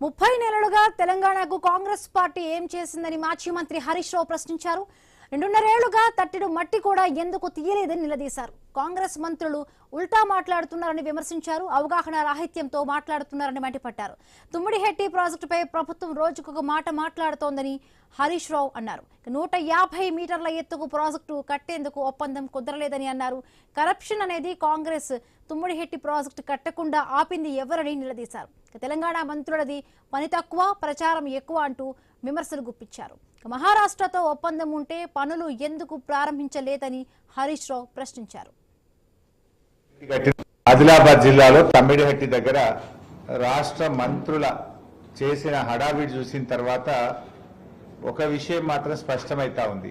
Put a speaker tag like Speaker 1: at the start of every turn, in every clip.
Speaker 1: 30 నెలలుగా తెలంగాణకు కాంగ్రెస్ పార్టీ ఏం చేసిందని మాజీ మంత్రి హరీష్ రావు ప్రశ్నించారు. 2.5 ఏళ్లుగా తట్టెడు మట్టి కూడా ఎందుకు తీయలేదని నిలదీశారు. కాంగ్రెస్ మంత్రులు ఉల్టా మాట్లాడుతున్నారని విమర్శించారు. అవగాహన రాహిత్యంతో మాట్లాడుతున్నారని మండిపడ్డారు. తుమ్మిడిహెట్టి ప్రాజెక్టుపై ప్రభుత్వం రోజుకొక మాట మాట్లాడుతోందని హరీష్ రావు అన్నారు. 150 మీటర్ల ఎత్తుకు ప్రాజెక్టు కట్టేందుకు ఒప్పందం కుదరలేదని అన్నారు. కరప్షన్ అనేది కాంగ్రెస్ తుమ్మిడిహెట్టి ప్రాజెక్టు కట్టకుండా ఆపింది ఎవరని నిలదీశారు. తెలంగాణ మంత్రులది పని తక్కువ, ప్రచారం ఎక్కువ అంటూ విమర్శలు గుప్పించారు. మహారాష్ట్రతో ఒప్పందం ఉంటే పనులు ఎందుకు ప్రారంభించలేదని హరీష్ రావు ప్రశ్నించారు.
Speaker 2: ఆదిలాబాద్ జిల్లాలో తమ్మిడిహట్టి దగ్గర రాష్ట్ర మంత్రుల చేసిన హడావిడి చూసిన తర్వాత ఒక విషయం మాత్రం స్పష్టమైతా ఉంది.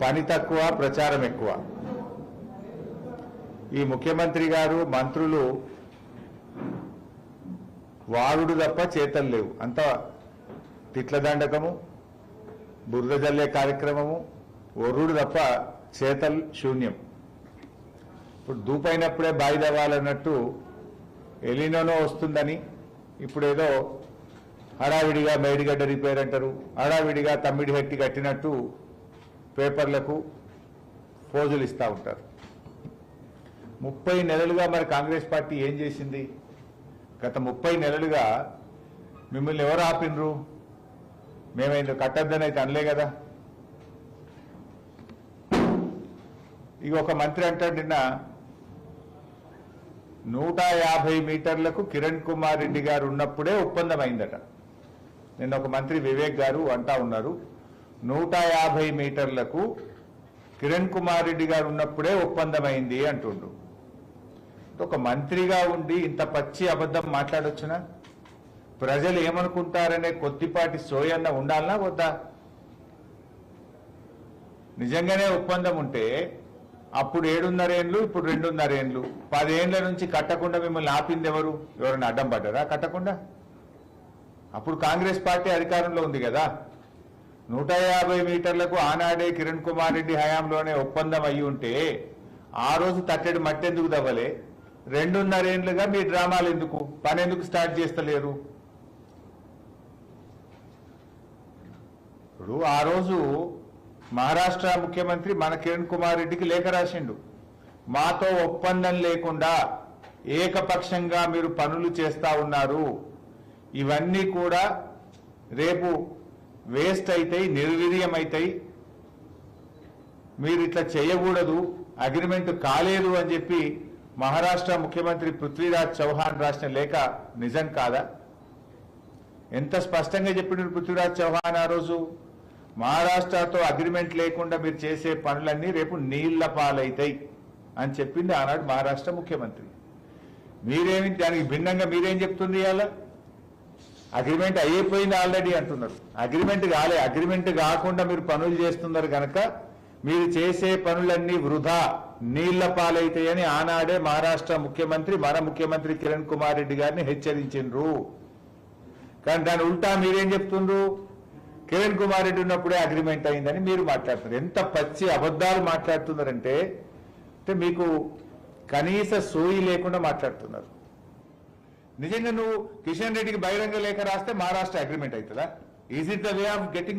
Speaker 2: పని తక్కువ, ప్రచారం ఎక్కువ. ఈ ముఖ్యమంత్రి గారు మంత్రులు వాగుడు తప్ప చేతలు లేవు. అంతా తిట్ల దండకము, బురద జల్లే కార్యక్రమము, ఒర్రుడు తప్ప చేతలు శూన్యం. ఇప్పుడు దూపైనప్పుడే బాయి దవ్వాలన్నట్టు ఎలినోనో వస్తుందని ఇప్పుడేదో హడావిడిగా మేడిగడ్డ రిపేర్ అంటారు, హడావిడిగా తమ్మిడిహట్టి కట్టినట్టు పేపర్లకు పోజులు ఇస్తూ ఉంటారు. 30 నెలలుగా మరి కాంగ్రెస్ పార్టీ ఏం చేసింది? గత 30 నెలలుగా మిమ్మల్ని ఎవరు ఆపినరు? మేమైందో కట్టద్దని అయితే అనలే కదా. ఇక ఒక మంత్రి అంటాడు, నిన్న 150 మీటర్లకు కిరణ్ కుమార్ రెడ్డి గారు ఉన్నప్పుడే ఒప్పందం అయిందట. నిన్న ఒక మంత్రి వివేక్ గారు అంటా ఉన్నారు, 150 మీటర్లకు కిరణ్ కుమార్ రెడ్డి గారు ఉన్నప్పుడే ఒప్పందం అయింది అంటుండు. ఒక మంత్రిగా ఉండి ఇంత పచ్చి అబద్ధం మాట్లాడొచ్చునా? ప్రజలు ఏమనుకుంటారనే కొద్దిపాటి సోయన్న ఉండాలనా వద్దా? నిజంగానే ఒప్పందం ఉంటే అప్పుడు 7.5 ఏళ్ళు, ఇప్పుడు 2.5 ఏళ్ళు, 10 ఏళ్ల నుంచి కట్టకుండా మిమ్మల్ని ఆపింది ఎవరు? ఎవరైనా అడ్డం పడ్డారా కట్టకుండా? అప్పుడు కాంగ్రెస్ పార్టీ అధికారంలో ఉంది కదా. 150 మీటర్లకు ఆనాడే కిరణ్ కుమార్ రెడ్డి హయాంలోనే ఒప్పందం అయ్యి ఉంటే ఆ రోజు తట్టెడు మట్టి ఎందుకు దవ్వలే? 2.5 ఏళ్లుగా మీ డ్రామాలు ఎందుకు? పని ఎందుకు స్టార్ట్ చేస్తలేరు? ఇప్పుడు ఆ రోజు మహారాష్ట్ర ముఖ్యమంత్రి మన కిరణ్ కుమార్ రెడ్డికి లేఖ రాసిండు, మాతో ఒప్పందం లేకుండా ఏకపక్షంగా మీరు పనులు చేస్తా ఉన్నారు, ఇవన్నీ కూడా రేపు వేస్ట్ అవుతాయి, నిర్వీర్యం అవుతాయి, మీరు ఇట్లా చేయకూడదు, అగ్రిమెంట్ కాలేదు అని చెప్పి మహారాష్ట్ర ముఖ్యమంత్రి పృథ్వీరాజ్ చౌహాన్ రాసిన లేఖ నిజం కాదా? ఎంత స్పష్టంగా చెప్పినారు పృథ్వీరాజ్ చౌహాన్ ఆ రోజు, మహారాష్ట్రతో అగ్రిమెంట్ లేకుండా మీరు చేసే పనులన్నీ రేపు నీళ్ల పాలైతాయి అని చెప్పింది ఆనాడు మహారాష్ట్ర ముఖ్యమంత్రి. మీరేమి దానికి భిన్నంగా మీరేం చెప్తుంది? ఇవాళ అగ్రిమెంట్ అయిపోయింది ఆల్రెడీ అంటున్నారు. అగ్రిమెంట్ కాలే, అగ్రిమెంట్ కాకుండా మీరు పనులు చేస్తున్నారు కనుక మీరు చేసే పనులన్నీ వృధా, నీళ్ల పాలైతాయని ఆనాడే మహారాష్ట్ర ముఖ్యమంత్రి మన ముఖ్యమంత్రి కిరణ్ కుమార్ రెడ్డి గారిని హెచ్చరించిండ్రు. కానీ దాని ఉల్టా మీరేం చెప్తుండ్రు? కిరణ్ కుమార్ రెడ్డి ఉన్నప్పుడే అగ్రిమెంట్ అయిందని మీరు మాట్లాడుతున్నారు. ఎంత పచ్చి అబద్ధాలు మాట్లాడుతున్నారంటే మీకు కనీస సోయి లేకుండా మాట్లాడుతున్నారు. నిజంగా నువ్వు కిషన్ రెడ్డికి బహిరంగ లేఖ రాస్తే మహారాష్ట్ర అగ్రిమెంట్ అవుతుందా? Is it the way of getting